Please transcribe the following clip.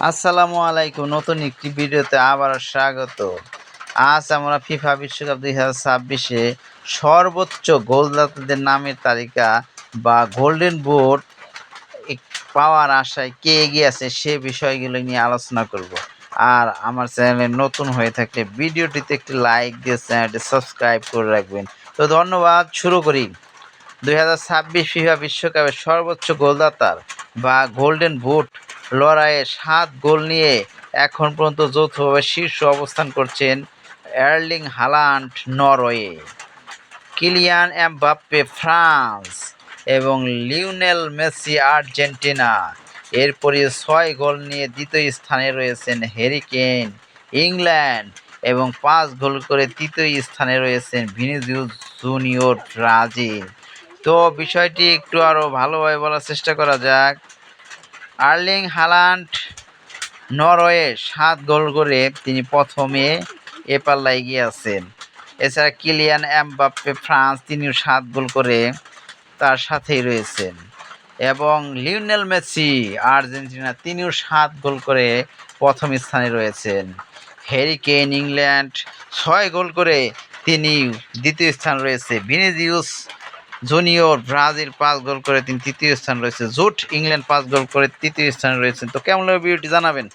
আসসালামু আলাইকুম। নতুন একটি ভিডিওতে আবারও স্বাগত। আজ আমরা ফিফা বিশ্বকাপ 2026-এ সর্বোচ্চ গোলদাতাদের নামের তালিকা বা গোল্ডেন বুট পাওয়ার আশায় কে এগিয়ে আছে সে বিষয়গুলো নিয়ে আলোচনা করব। আর আমার চ্যানেলে নতুন হয়ে থাকলে ভিডিওটিতে একটি লাইক দিয়ে চ্যানেলটি সাবস্ক্রাইব করে রাখবেন। তো ধন্যবাদ। শুরু করি। 2026 ফিফা বিশ্বকাপের সর্বোচ্চ গোলদাতার বা গোল্ডেন বুট লড়াইয়ে 7 গোল নিয়ে এখন পর্যন্ত যৌথভাবে শীর্ষ অবস্থান করছেন Erling Haaland Norway, Kylian Mbappe France এবং লিওনেল মেসি আর্জেন্টিনা। এরপরই 6 গোল নিয়ে দ্বিতীয় স্থানে রয়েছেন হ্যারি কেন ইংল্যান্ড এবং 5 গোল করে তৃতীয় স্থানে রয়েছেন ভিনিসিয়াস জুনিয়র ব্রাজিল। তো বিষয়টি একটু আরও ভালোভাবে বলার চেষ্টা করা যাক। আর্লিং হালান্ড নরওয়ে 7 গোল করে তিনি প্রথমে এ পাল্লায় এগিয়ে আছেন। এছাড়া কিলিয়ান এমবাপ্পে ফ্রান্স তিনিও 7 গোল করে তার সাথেই রয়েছেন এবং লিওনেল মেসি আর্জেন্টিনা তিনিও 7 গোল করে প্রথম স্থানে রয়েছেন। হ্যারি কেন ইংল্যান্ড 6 গোল করে তিনি দ্বিতীয় স্থান রয়েছে। ভিনিসিয়াস জুনিয়র ব্রাজিল 5 গোল করে তিনি তৃতীয় স্থান রয়েছে। জুট ইংল্যান্ড 5 গোল করে তৃতীয় স্থানে রয়েছেন। তো কেমন লাগবে ভিডিওটি জানাবেন।